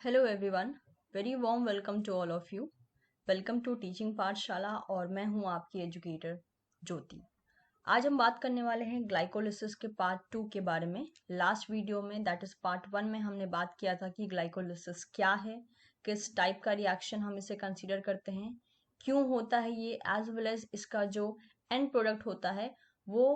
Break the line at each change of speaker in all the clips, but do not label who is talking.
Hello everyone, very warm welcome to all of you. Welcome to teaching Pathshala और मैं हूं आपकी एजुकेटर ज्योति। आज हम बात करने वाले हैं ग्लाइकोलिसिस के पार्ट 2 के बारे में। लास्ट वीडियो में दैट इज पार्ट 1 में हमने बात किया था कि ग्लाइकोलिसिस क्या है, किस टाइप का रिएक्शन हम इसे कंसीडर करते हैं, क्यों होता है ये, एज वेल एज इसका जो एंड प्रोडक्ट होता है वो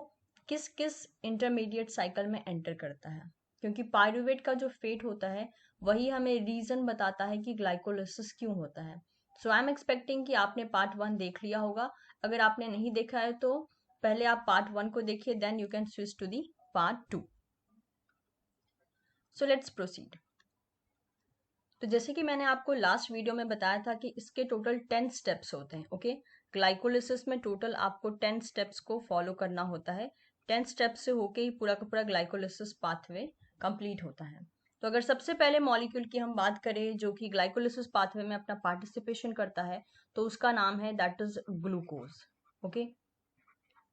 किस किस इंटरमीडिएट साइकिल में एंटर करता है। क्योंकि पायरुवेट का जो फेट होता है वही हमें रीजन बताता है कि ग्लाइकोलिसिस क्यों होता है। सो आई एम एक्सपेक्टिंग कि आपने पार्ट 1 देख लिया होगा। अगर आपने नहीं देखा है तो पहले आप पार्ट 1 को देखिए, then you can switch to the part 2। So let's proceed. तो जैसे कि मैंने आपको लास्ट वीडियो में बताया था कि इसके टोटल 10 स्टेप्स होते हैं। ओके, ग्लाइकोलिसिस में टोटल आपको 10 स्टेप्स को फॉलो करना होता है। 10 स्टेप्स से होके ही पूरा का पूरा ग्लाइकोलिसिस पाथवे कंप्लीट होता है। तो अगर सबसे पहले मॉलिक्यूल की हम बात करें जो कि ग्लाइकोलिसिस पाथवे में अपना पार्टिसिपेशन करता है, तो उसका नाम है that is glucose. Okay,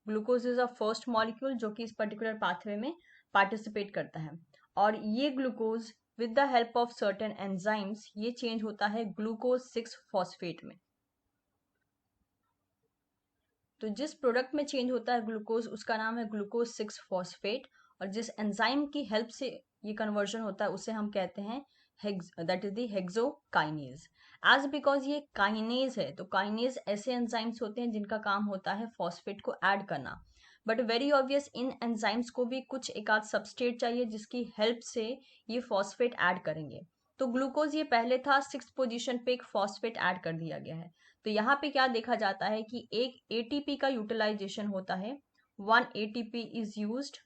glucose is a first molecule जो कि इस पर्टिकुलर पाथवे में पार्टिसिपेट करता है। और ये glucose with the help of certain enzymes ये चेंज होता है ग्लूकोज 6 फॉस्फेट में। तो जिस प्रोडक्ट में चेंज होता है ग्लूकोज उसका नाम है ग्लूकोज 6 फॉस्फेट। और जिस एंजाइम की हेल्प से ये कन्वर्जन होता है उसे हम कहते हैं that is the hexokinase. As because ये काइनेज है तो काइनेज ऐसे एंजाइम्स होते हैं जिनका काम होता है फॉस्फेट को ऐड करना। But very obvious in enzymes को भी कुछ एक आध सबस्ट्रेट चाहिए जिसकी हेल्प से ये फॉस्फेट ऐड करेंगे। तो ग्लूकोज ये पहले था, 6th पोजीशन पे एक फॉस्फेट ऐड कर दिया गया है। तो यहाँ पे क्या देखा जाता है कि एक एटीपी का यूटिलाइजेशन होता है, 1 एटीपी इज यूज्ड।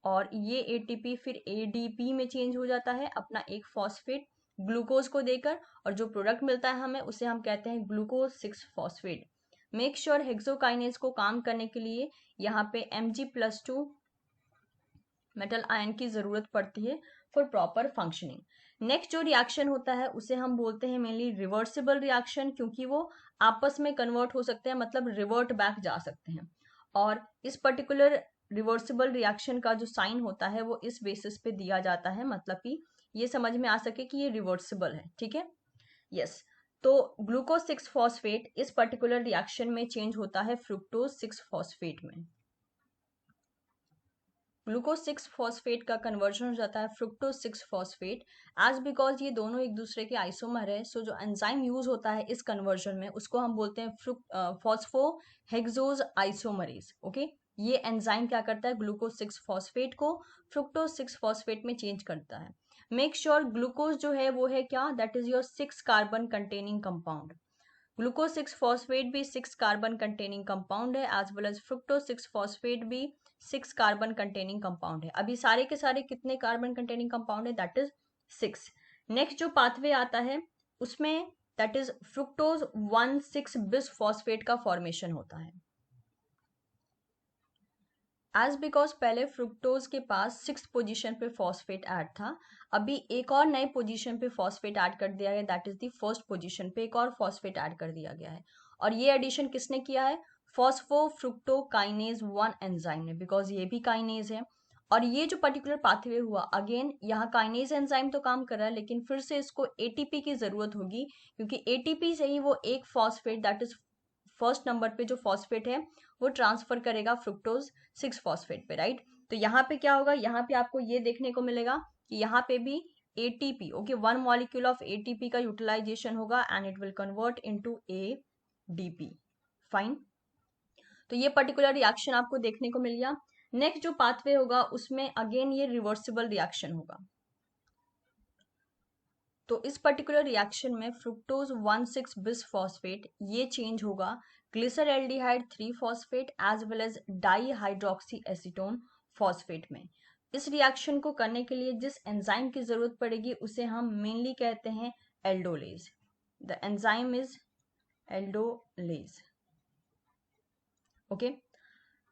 और ये एटीपी फिर एडीपी में चेंज हो जाता है अपना एक फॉस्फेट ग्लूकोज को देकर। और जो प्रोडक्ट मिलता है हमें उसे हम कहते हैं glucose 6 phosphate. Make sure hexokinase को काम करने के लिए यहाँ पे Mg+2 मेटल आयन की जरूरत पड़ती है फॉर प्रॉपर फंक्शनिंग। नेक्स्ट जो रिएक्शन होता है उसे हम बोलते हैं मेनली रिवर्सिबल रिएक्शन, क्योंकि वो आपस में कन्वर्ट हो सकते हैं, मतलब रिवर्ट बैक जा सकते हैं। और इस पर्टिकुलर रिवर्सिबल रिएक्शन का जो साइन होता है वो इस बेसिस पे दिया जाता है, मतलब कि ये समझ में आ सके कि ये रिवर्सिबल है। ठीक है, यस। तो ग्लूकोज 6 फॉस्फेट इस पर्टिकुलर रिएक्शन में चेंज होता है फ्रुक्टोज 6 फॉस्फेट में। ग्लूकोज 6 फॉस्फेट का कन्वर्जन हो जाता है फ्रुक्टोज 6 फॉस्फेट। एज बिकॉज ये दोनों एक दूसरे के आइसोमर है, सो जो एंजाइम यूज होता है इस कन्वर्जन में उसको हम बोलते हैं फॉस्फो हेक्सोज आइसोमरेज। ओके, ये एंजाइम क्या करता है ग्लूकोज 6 फॉस्फेट को फ्रुक्टोज 6 फॉस्फेट में चेंज करता है। मेक श्योर ग्लूकोज जो है वो है क्या, that is your 6 carbon containing compound. Glucose 6 phosphate भी 6 कार्बन कंटेनिंग कंपाउंड है, as well as fructose 6 phosphate भी 6 कार्बन कंटेनिंग कंपाउंड है। अभी सारे के सारे कितने कार्बन कंटेनिंग कंपाउंड है, दैट इज 6। नेक्स्ट जो पाथवे आता है उसमें that is fructose 1,6 bis phosphate का फॉर्मेशन होता है। एज बिकॉज पहले फ्रुक्टोज के पास 6th पोजीशन पे फॉस्फेट ऐड था, अभी एक और नए पोजीशन पे फॉस्फेट ऐड कर दिया गया, that is the first position पे एक और फॉस्फेट ऐड कर दिया गया है। और ये एडिशन किसने किया है, फॉस्फोफ्रुक्टोकाइनेज 1 एंजाइम ने, बिकॉज ये भी काइनेज है। और ये जो पर्टिकुलर पाथवे हुआ, अगेन यहाँ काइनेज एंजाइम तो काम कर रहा है लेकिन फिर से इसको एटीपी की जरूरत होगी, क्योंकि एटीपी से ही वो एक phosphate that is first number पे जो फॉस्फेट है वो ट्रांसफर करेगा फ्रुक्टोज 6 फॉस्फेट पे, राइट। तो यहाँ पे क्या होगा, यहाँ पे आपको ये देखने को मिलेगा कि यहाँ पे भी ATP, okay, 1 molecule of ATP का यूटिलाइजेशन होगा and it will convert into ADP. Fine, तो ये पर्टिकुलर रिएक्शन आपको देखने को मिल गया। नेक्स्ट जो पाथवे होगा उसमें अगेन ये रिवर्सिबल रिएक्शन होगा। तो इस पर्टिकुलर रिएक्शन में फ्रुक्टोज 1,6 बिस फॉस्फेट ये चेंज होगा glyceraldehyde 3 phosphate as well as dihydroxy acetone phosphate में। इस रिएक्शन को करने के लिए जिस एंजाइम की जरूरत पड़ेगी उसे हम मेनली कहते हैं aldolase. The enzyme is aldolase. Okay,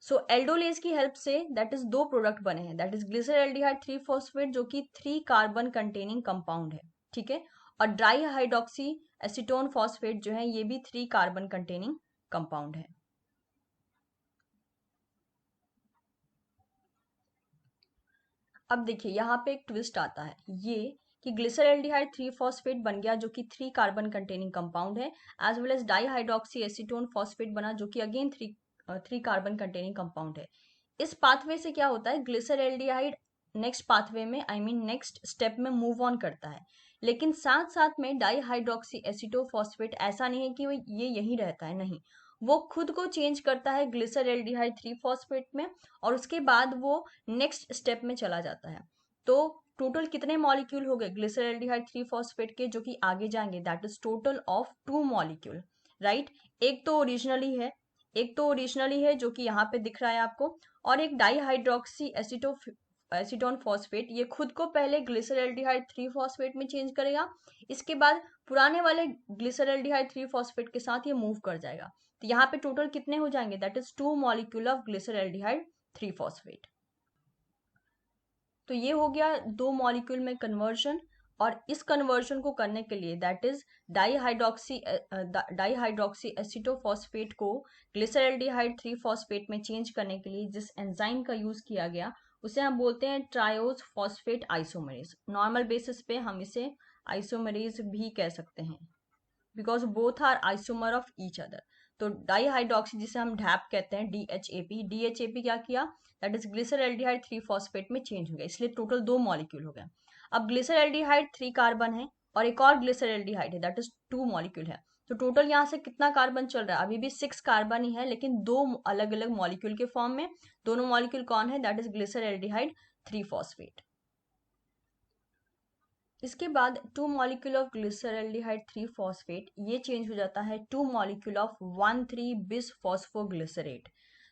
so aldolase की हेल्प से दैट इज दो प्रोडक्ट बने हैं, दैट इज ग्लिसरल्डिहाइड 3 फॉस्फेट जो कि 3 कार्बन कंटेनिंग कंपाउंड है। ठीक है, और ड्राई हाइड्रोक्सी एसीटोन फॉस्फेट जो है ये भी 3 कार्बन कंटेनिंग कंपाउंड है। अब देखिए यहाँ पे एक ट्विस्ट आता है, ये कि ग्लिसरल्डिहाइड 3 फॉस्फेट बन गया जो कि 3 कार्बन कंटेनिंग कंपाउंड है, as well as dihydroxy acetone phosphate बना जो कि अगेन 3 कार्बन कंटेनिंग कंपाउंड है। इस पाथवे से क्या होता है, ग्लिसरल्डिहाइड नेक्स्ट पाथवे में नेक्स्ट स्टेप में मूव ऑन करता है, लेकिन साथ साथ में डाईहाइड्रोक्सी एसीटोफॉस्फेट ऐसा नहीं है कि वो ये यहीं रहता है, नहीं, वो खुद को चेंज करता है ग्लिसरल्डिहाइड 3 फॉस्फेट में और उसके बाद वो नेक्स्ट स्टेप में चला जाता है। तो टोटल कितने मॉलिक्यूल हो गए ग्लिसरल्डिहाइड 3 फॉस्फेट के जो कि आगे जाएंगे, that is total of 2 molecule, right. एक तो ओरिजिनली है जो कि यहाँ पे दिख रहा है आपको, और एक डाईहाइड्रोक्सी एसीटोन फॉस्फेट, ये खुद को पहले ग्लिसरल्डिहाइड 3 फॉस्फेट में चेंज करेगा, इसके बाद पुराने वाले ग्लिसरल्डिहाइड 3 फॉस्फेट के साथ ये मूव कर जाएगा। तो यहाँ पे टोटल कितने हो जाएंगे, that is 2 molecule of glyceraldehyde 3 phosphate. तो ये हो गया 2 मॉलिक्यूल में कन्वर्जन, और इस कन्वर्जन को करने के लिए दैट इज डाईहाइड्रोक्सी एसीटोफॉस्फेट को ग्लिसरल्डिहाइड 3 फॉस्फेट में चेंज करने के लिए जिस एंजाइम का यूज किया गया उसे हम बोलते हैं triose phosphate isomerase. Normal basis पे हम इसे आइसोमरेज भी कह सकते हैं because both are isomer of each other. तो डाईहाइड्रोक्सी जिसे हम डैप कहते हैं, डीएचएपी क्या किया, दैट इज ग्लिसरल्डिहाइड 3 फॉस्फेट में चेंज हो गया, इसलिए टोटल 2 मॉलिक्यूल हो गया। अब ग्लिसरल्डिहाइड 3 कार्बन है और एक और ग्लिसरल्डिहाइड है, दैट इज 2 मॉलिक्यूल है। तो टोटल यहाँ से कितना कार्बन चल रहा है, अभी भी 6 कार्बन ही है, लेकिन 2 अलग अलग मॉलिक्यूल के फॉर्म में। दोनों मॉलिक्यूल कौन है, दैट इज ग्लिसरल्डिहाइड 3 फॉस्फेट। इसके बाद 2 मॉलिक्यूल ऑफ ग्लिसरल्डिहाइड 3 फॉस्फेट ये चेंज हो जाता है 2 मॉलिक्यूल ऑफ 1,3 बिस फॉस्फोग्लिसरेट।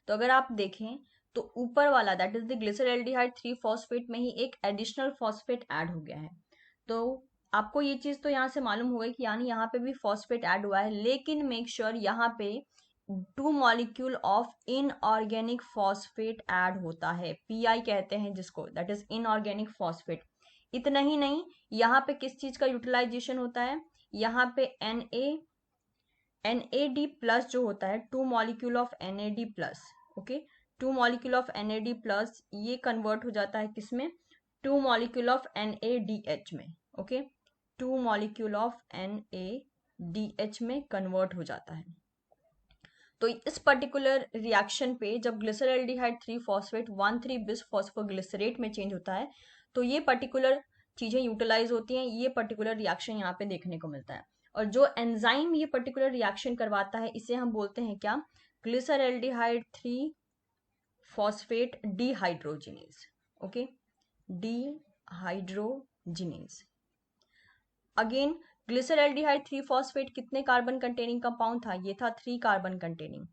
तो अगर आप देखें तो ऊपर वाला that is the glyceraldehyde 3 phosphate में ही एक एडिशनल फॉस्फेट ऐड हो गया है। तो आपको ये चीज तो यहाँ से मालूम हो गई कि यानी यहाँ पे भी फॉस्फेट ऐड हुआ है, लेकिन मेक श्योर यहाँ पे 2 molecule of inorganic phosphate add होता है, पीआई कहते हैं जिसको, दैट इज इनऑर्गेनिक फॉस्फेट। इतना ही नहीं, यहाँ पे किस चीज का यूटिलाइजेशन होता है, यहाँ पे NAD प्लस जो होता है, 2 molecule of NAD plus, okay, 2 molecule of NAD plus ये कन्वर्ट हो जाता है किसमें, 2 मॉलिक्यूल ऑफ NADH में, ओके, 2 मॉलिक्यूल ऑफ NADH में कन्वर्ट हो जाता है। तो इस पर्टिकुलर रिएक्शन पे जब ग्लिसरल्डिहाइड 3 फॉस्फेट 1,3 बिस फॉस्फोग्लिसरेट में चेंज होता है तो ये पर्टिकुलर चीजें यूटिलाइज होती हैं, ये पर्टिकुलर रिएक्शन यहाँ पे देखने को मिलता है। और जो एंजाइम ये पर्टिकुलर रिएक्शन करवाता है इसे हम बोलते हैं क्या, glyceraldehyde 3 phosphate dehydrogenase, okay, dehydrogenase. Again glyceraldehyde 3 phosphate कितने कार्बन कंटेनिंग कंपाउंड था, ये था 3 कार्बन कंटेनिंग।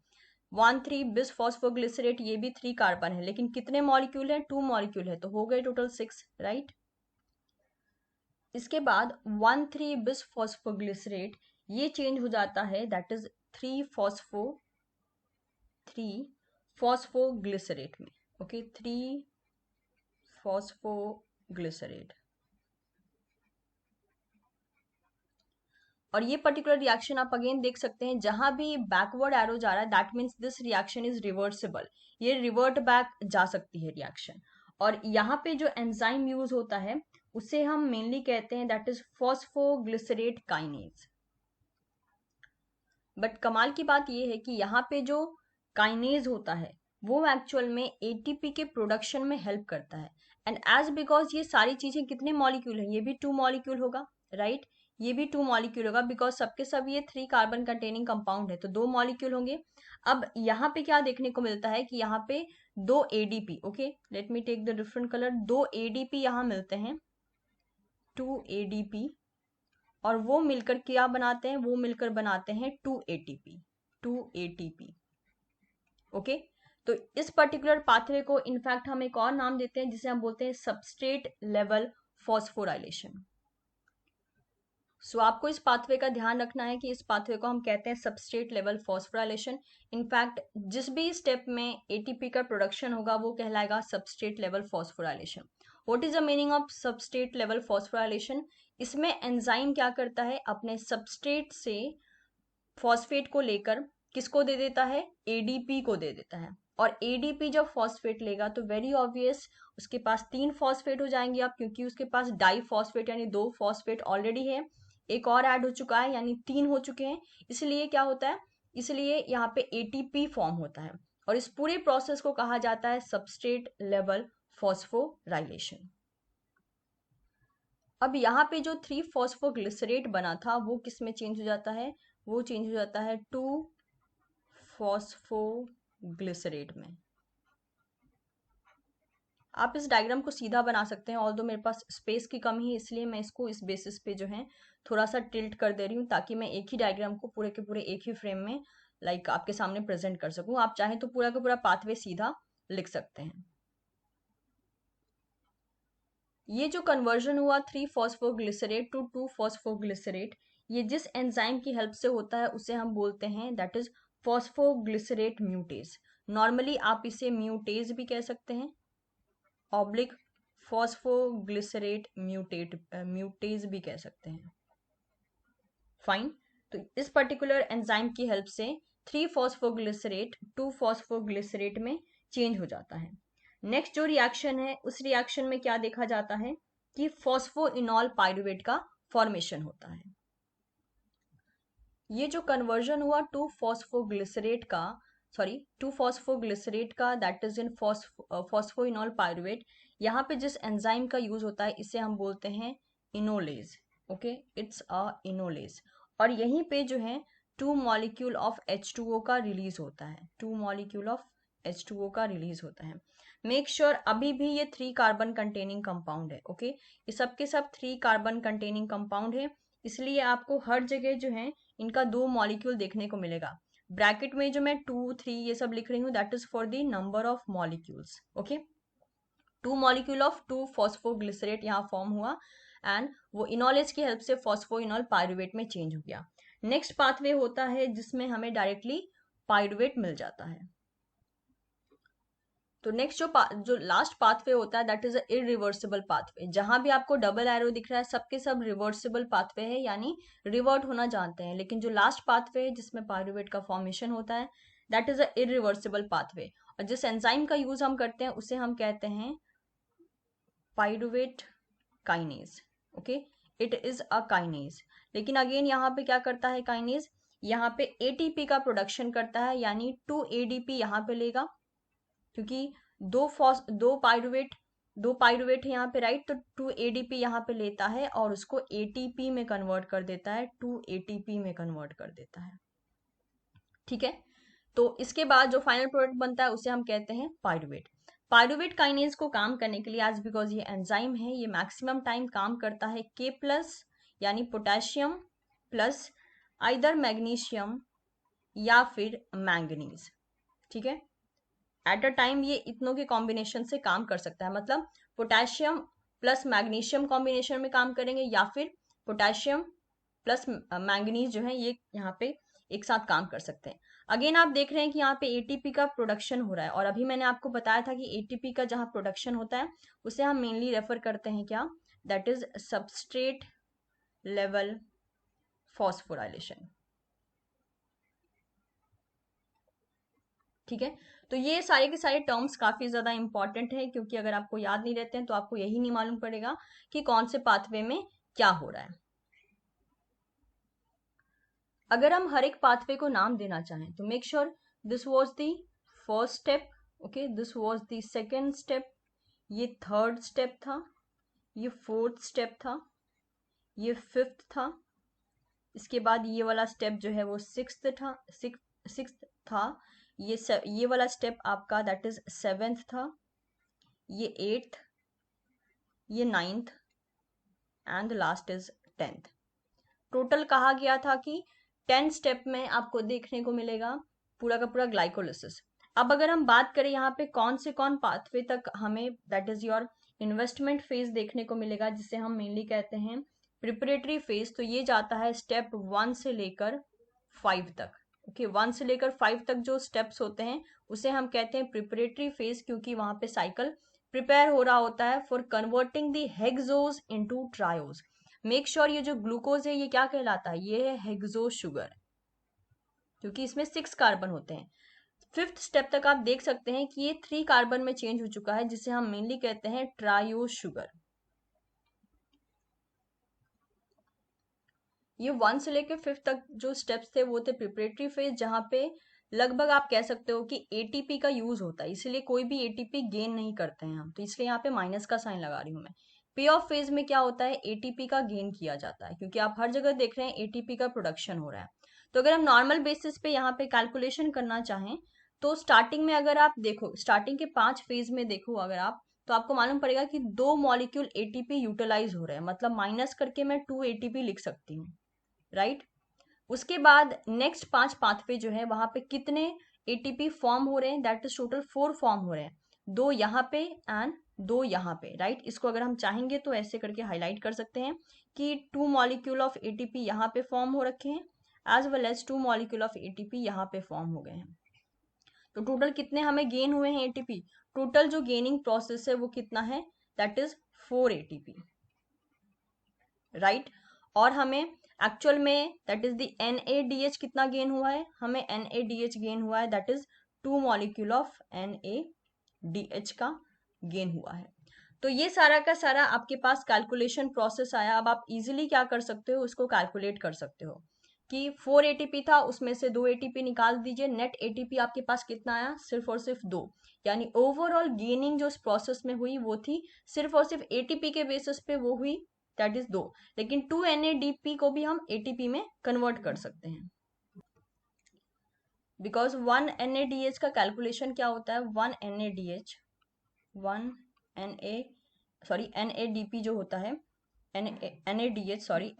1,3 बिस फॉस्फोग्लिसरेट ये भी 3 कार्बन है, लेकिन कितने मॉलिक्यूल है, 2 मॉलिक्यूल है, तो हो गए टोटल 6, राइट। इसके बाद 1,3 बिस फॉस्फोग्लिसरेट ये चेंज हो जाता है, दैट इज 3 फॉस्फोग्लिसरेट में, ओके, 3 फॉस्फोग्लिसरेट। और ये पर्टिकुलर रिएक्शन आप अगेन देख सकते हैं, जहां भी बैकवर्ड एरो जा रहा है that means this reaction is reversible, ये रिवर्ट बैक जा सकती है रिएक्शन। और यहाँ पे जो एंजाइम यूज होता है उसे हम मेनली कहते हैं that is phosphoglycerate kinase. But कमाल की बात ये है कि यहाँ पे जो काइनेज होता है वो एक्चुअल में एटीपी के प्रोडक्शन में हेल्प करता है। एंड एज बिकॉज ये सारी चीजें कितने मॉलिक्यूल है, ये भी 2 मॉलिक्यूल होगा, राइट, ये भी 2 मॉलिक्यूल होगा बिकॉज सबके सब ये 3 कार्बन कंटेनिंग कंपाउंड है, तो 2 मॉलिक्यूल होंगे। अब यहाँ पे क्या देखने को मिलता है कि यहाँ पे 2 ADP, okay, let me take the different colour, 2 ADP यहाँ मिलते हैं, 2 ADP, और वो मिलकर क्या बनाते हैं, वो मिलकर बनाते हैं 2 ATP, ओके। तो इस पर्टिकुलर पाथवे को इनफैक्ट हम एक और नाम देते हैं जिसे हम बोलते हैं सबस्ट्रेट लेवल फॉस्फोराइलेशन। सो आपको इस पाथवे का ध्यान रखना है कि इस पाथवे को हम कहते हैं सबस्ट्रेट लेवल फॉस्फोराइलेशन। इनफैक्ट जिस भी स्टेप में एटीपी का प्रोडक्शन होगा वो कहलाएगा substrate level phosphorylation. What is the meaning of substrate level phosphorylation, इसमें एंजाइम क्या करता है, अपने सबस्ट्रेट से फॉस्फेट को लेकर किसको दे देता है, एडीपी को दे देता है, और एडीपी जब फॉस्फेट लेगा तो वेरी ऑब्वियस उसके पास 3 फॉस्फेट हो जाएंगे आप, क्योंकि उसके पास डाई फॉस्फेट यानी 2 फॉस्फेट ऑलरेडी है, एक और ऐड हो चुका है यानी 3 हो चुके हैं। इसलिए क्या होता है, इसलिए यहाँ पे एटीपी फॉर्म होता है और इस पूरे प्रोसेस को कहा जाता है सबस्ट्रेट लेवल फॉस्फोराइलेशन। अब यहाँ पे जो 3 फॉस्फोग्लिसरेट बना था वो किस में चेंज हो जाता है, वो चेंज हो जाता है 2 फॉस्फोग्लिसरेट में। आप इस डायग्राम को सीधा बना सकते हैं, ऑल्दो मेरे पास स्पेस की कमी है इसलिए मैं इसको इस बेसिस पे जो है थोड़ा सा टिल्ट कर दे रही हूँ, ताकि मैं एक ही डायग्राम को पूरे के पूरे एक ही फ्रेम में आपके सामने प्रेजेंट कर सकूं। आप चाहें तो पूरा का पूरा पाथवे सीधा लिख सकते हैं। ये जो कन्वर्जन हुआ 3 फॉस्फोग्लिसरेट टू 2 फॉस्फोग्लिसरेट, ये जिस एंजाइम की हेल्प से होता है उसे हम बोलते हैं दैट इज फॉस्फोग्लिसरेट म्यूटेज। नॉर्मली आप इसे म्यूटेज भी कह सकते हैं, ऑब्लिक फॉस्फोग्लिसरेट म्यूटेज भी कह सकते हैं। फाइन, तो इस पर्टिकुलर एंजाइम की हेल्प से 3 फॉस्फोग्लिसरेट 2 फॉस्फोग्लिसरेट में चेंज हो जाता है। नेक्स्ट जो रिएक्शन है उस रिएक्शन में क्या देखा जाता है कि फॉस्फोइनॉल पाइरुवेट का फॉर्मेशन होता है। ये जो कन्वर्जन हुआ 2 फॉस्फोग्लिसरेट का that is in phosphoenol pyruvate, यहाँ पे जिस एंजाइम का यूज होता है इसे हम बोलते हैं enolase. Okay, it's a enolase. और यहीं पे जो है 2 मॉलिक्यूल ऑफ H2O का रिलीज होता है, 2 मॉलिक्यूल ऑफ H2O का रिलीज होता है। मेक श्योर अभी भी ये 3 कार्बन कंटेनिंग कंपाउंड है। ओके, ये सब के सब 3 कार्बन कंटेनिंग कंपाउंड है, इसलिए आपको हर जगह जो है इनका 2 मॉलिक्यूल देखने को मिलेगा। ब्रैकेट में जो मैं 2 3 ये सब लिख रही हूँ that is for the number of molecules. Okay, 2 molecule of 2 phosphoglycerate यहाँ फॉर्म हुआ एंड वो इनोलेज की हेल्प से फॉस्फोइनॉल पाइरुवेट में चेंज हो गया। नेक्स्ट पाथवे होता है जिसमें हमें डायरेक्टली पाइरुवेट मिल जाता है। तो नेक्स्ट जो लास्ट पाथवे होता है दैट इज इरिवर्सिबल पाथवे। जहां भी आपको डबल एरो दिख रहा है सबके सब रिवर्सिबल पाथवे है, यानी रिवर्ट होना जानते हैं। लेकिन जो लास्ट पाथवे है जिसमें पाइरुवेट का फॉर्मेशन होता है that is a irreversible pathway, और जिस एंजाइम का यूज हम करते हैं उसे हम कहते हैं pyruvate kinase. Okay, it is a kinase. लेकिन अगेन यहाँ पे क्या करता है काइनेज, यहाँ पे एटीपी का प्रोडक्शन करता है, यानी 2 एडीपी यहाँ पे लेगा, क्योंकि दो पाइरुवेट है यहाँ पे, राइट। तो 2 एडीपी यहाँ पे लेता है और उसको एटीपी में कन्वर्ट कर देता है, 2 एटीपी में कन्वर्ट कर देता है। ठीक है, तो इसके बाद जो फाइनल प्रोडक्ट बनता है उसे हम कहते हैं पाइरुवेट। पाइरुवेट काइनेज को काम करने के लिए आज बिकॉज ये एंजाइम है ये मैक्सिमम टाइम काम करता है K+ यानी पोटेशियम प्लस आइदर मैग्नीशियम या फिर मैंगनीज। ठीक है, एट अ टाइम ये इतनों के कॉम्बिनेशन से काम कर सकता है, मतलब पोटेशियम प्लस मैग्नीशियम कॉम्बिनेशन में काम करेंगे या फिर पोटेशियम प्लस मैंगनीज जो है ये यहाँ पे एक साथ काम कर सकते हैं। अगेन आप देख रहे हैं कि यहाँ पे एटीपी का प्रोडक्शन हो रहा है, और अभी मैंने आपको बताया था कि एटीपी का जहाँ प्रोडक्शन होता है उसे हम मेनली रेफर करते हैं क्या, that is substrate level phosphorylation. ठीक है, तो ये सारे के सारे टर्म्स काफी ज्यादा इंपॉर्टेंट है, क्योंकि अगर आपको याद नहीं रहते हैं तो आपको यही नहीं मालूम पड़ेगा कि कौन से पाथवे में क्या हो रहा है। अगर हम हर एक पाथवे को नाम देना चाहें तो make sure this was the first step, okay, this was the second step, ये थर्ड स्टेप था, ये फोर्थ स्टेप था, ये फिफ्थ था, इसके बाद ये वाला स्टेप जो है वो सिक्स्थ था, ये वाला स्टेप आपका दैट इज 7th था, ये 8th, ये 9th and last is 10th। Total कहा गया था कि 10 स्टेप में आपको देखने को मिलेगा पूरा का पूरा ग्लाइकोलिसिस। अब अगर हम बात करें यहाँ पे कौन पाथवे तक हमें that is your investment phase देखने को मिलेगा, जिसे हम मेनली कहते हैं प्रिपरेटरी फेज, तो ये जाता है स्टेप 1 से लेकर 5 तक। ओके, 1 से लेकर 5 तक जो स्टेप्स होते हैं उसे हम कहते हैं प्रिपरेटरी फेज, क्योंकि वहां पे साइकिल प्रिपेयर हो रहा होता है for converting the hexose into triose. Make sure ये जो ग्लूकोज है ये क्या कहलाता है, ये है हेक्सो शुगर, क्योंकि इसमें 6 कार्बन होते हैं। 5th स्टेप तक आप देख सकते हैं कि ये 3 कार्बन में चेंज हो चुका है, जिसे हम मेनली कहते हैं ट्रायो शुगर। ये 1 से लेकर 5th तक जो स्टेप्स थे वो थे प्रिपरेटरी फेज, जहाँ पे लगभग आप कह सकते हो कि एटीपी का यूज होता है, इसीलिए कोई भी एटीपी गेन नहीं करते हैं हम, तो इसलिए यहाँ पे माइनस का साइन लगा रही हूँ मैं। पे ऑफ फेज में क्या होता है, एटीपी का गेन किया जाता है, क्योंकि आप हर जगह देख रहे हैं एटीपी का प्रोडक्शन हो रहा है। तो अगर हम नॉर्मल बेसिस पे यहाँ पे कैलकुलेशन करना चाहें, तो स्टार्टिंग में अगर आप देखो, स्टार्टिंग के 5 फेज में देखो अगर आप, तो आपको मालूम पड़ेगा कि 2 मॉलिक्यूल एटीपी यूटिलाइज हो रहे हैं, मतलब माइनस करके मैं 2 एटीपी लिख सकती हूँ, राइट। उसके बाद नेक्स्ट 5 पाथवे जो है वहां पे कितने एटीपी फॉर्म हो रहे हैं, दैट इज टोटल 4 फॉर्म हो रहे हैं, 2 यहाँ पे एंड 2 यहाँ पे, राइट। इसको अगर हम चाहेंगे तो ऐसे करके हाईलाइट कर सकते हैं कि 2 मॉलिक्यूल ऑफ एटीपी यहाँ पे फॉर्म हो रखे हैं, as well as 2 molecule of ATP यहाँ पे फॉर्म हो गए हैं। तो टोटल कितने हमें गेन हुए हैं एटीपी, टोटल जो गेनिंग प्रोसेस है वो कितना है, दैट इज 4 एटीपी, राइट। और हमें एक्चुअल में दैट इज द NADH कितना गेन हुआ है, हमें NADH गेन हुआ है, that is 2 molecule of NADH का गेन हुआ है। तो ये सारा का सारा आपके पास कैलकुलेशन प्रोसेस आया। अब आप इजीली क्या कर सकते हो, उसको कैलकुलेट कर सकते हो कि 4 एटीपी था, उसमें से 2 एटीपी निकाल दीजिए, नेट एटीपी आपके पास कितना आया, सिर्फ और सिर्फ 2। यानी ओवरऑल गेनिंग जो इस प्रोसेस में हुई वो थी सिर्फ और सिर्फ एटीपी के बेसिस पे वो हुई, दैट इज 2। लेकिन 2 NADP को भी हम एटीपी में कन्वर्ट कर सकते हैं, बिकॉज 1 NADH का कैलकुलेशन क्या होता है, 1 NADH 1 NA सॉरी NADP जो होता है, NADH सॉरी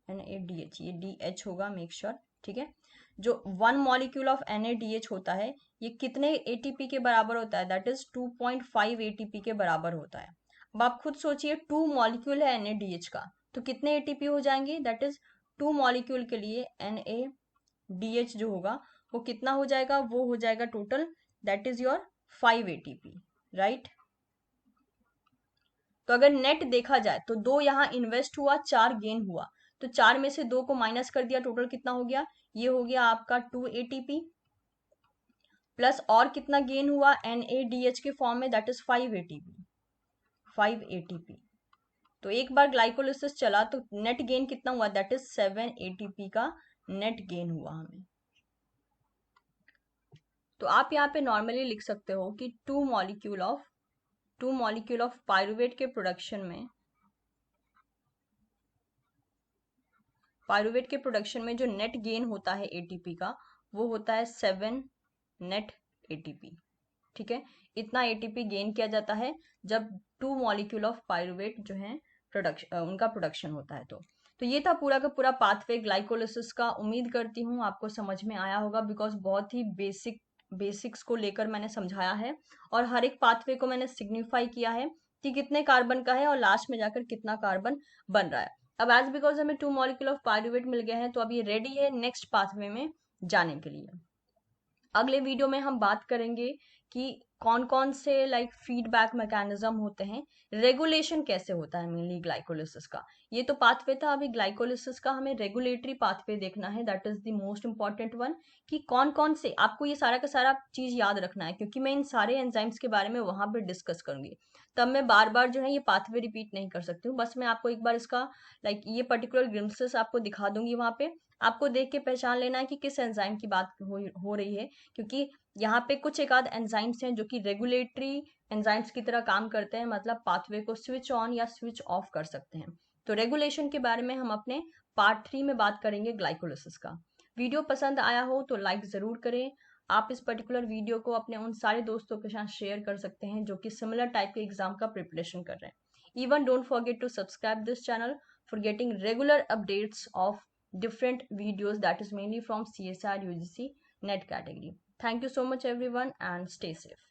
NADH ये DH होगा, मेक श्योर, ठीक है। जो 1 मॉलिक्यूल ऑफ NADH होता है ये कितने एटीपी के बराबर होता है, दैट इज 2.5 एटीपी के बराबर होता है। अब आप खुद सोचिए, 2 मॉलिक्यूल है NADH का, तो कितने एटीपी हो जाएंगे, दैट इज 2 मॉलिक्यूल के लिए NADH जो होगा वो कितना हो जाएगा, वो हो जाएगा total, that is your 5 ATP, right. तो अगर नेट देखा जाए तो 2 यहाँ इन्वेस्ट हुआ, 4 गेन हुआ, तो 4 में से 2 को माइनस कर दिया, टोटल कितना हो गया, ये हो गया आपका 2 एटीपी, प्लस और कितना गेन हुआ NADH के फॉर्म में, दैट इज 5 एटीपी 5 एटीपी। तो एक बार ग्लाइकोलिसिस चला तो नेट गेन कितना हुआ, दैट इज 7 एटीपी का नेट गेन हुआ हमें। तो आप यहाँ पे नॉर्मली लिख सकते हो कि 2 मॉलिक्यूल ऑफ पायरुवेट के प्रोडक्शन में जो नेट गेन होता है एटीपी का, वो होता है 7 नेट एटीपी, ठीक है। इतना एटीपी गेन किया जाता है जब 2 मॉलिक्यूल ऑफ पायरुवेट जो है उनका प्रोडक्शन होता है। तो ये था पूरा का पूरा पाथवे ग्लाइकोलिसिस का। उम्मीद करती हूँ आपको समझ में आया होगा, बिकॉज बहुत ही बेसिक्स को लेकर मैंने समझाया है, और हर एक पाथवे को मैंने सिग्निफाई किया है कि कितने कार्बन का है और लास्ट में जाकर कितना कार्बन बन रहा है। अब एज बिकॉज हमें 2 मॉलिक्यूल ऑफ पायरुवेट मिल गए हैं, तो अब ये रेडी है नेक्स्ट पाथवे में जाने के लिए। अगले वीडियो में हम बात करेंगे कि कौन कौन से लाइक फीडबैक मैकेनिज्म होते हैं, रेगुलेशन कैसे होता है मेनली ग्लाइकोलिसिस का। ये तो पाथवे था, अभी ग्लाइकोलिसिस का हमें रेगुलेटरी पाथवे देखना है, that is the most important one, कि कौन कौन से, आपको ये सारा का सारा चीज याद रखना है, क्योंकि मैं इन सारे एंजाइम्स के बारे में वहां पे डिस्कस करूंगी, तब मैं बार बार जो है ये पाथवे रिपीट नहीं कर सकती हूँ। बस मैं आपको एक बार इसका लाइक ये पर्टिकुलर ग्लिम्पसेस आपको दिखा दूंगी, वहां पे आपको देख के पहचान लेना है कि किस एंजाइम की बात हो रही है, क्योंकि यहाँ पे कुछ एक आध एंजाइम्स हैं जो कि रेगुलेटरी एंजाइम्स की तरह काम करते हैं, मतलब पाथवे को स्विच ऑन या स्विच ऑफ कर सकते हैं। तो रेगुलेशन के बारे में हम अपने पार्ट 3 में बात करेंगे ग्लाइकोलिसिस का। वीडियो पसंद आया हो तो लाइक जरूर करें। आप इस पर्टिकुलर वीडियो को अपने उन सारे दोस्तों के साथ शेयर कर सकते हैं जो कि सिमिलर टाइप के एग्जाम का प्रिपरेशन कर रहे हैं। Even don't forget to subscribe this channel for getting regular updates of different videos, that is mainly from CSR UGC NET category. Thank you so much everyone and stay safe.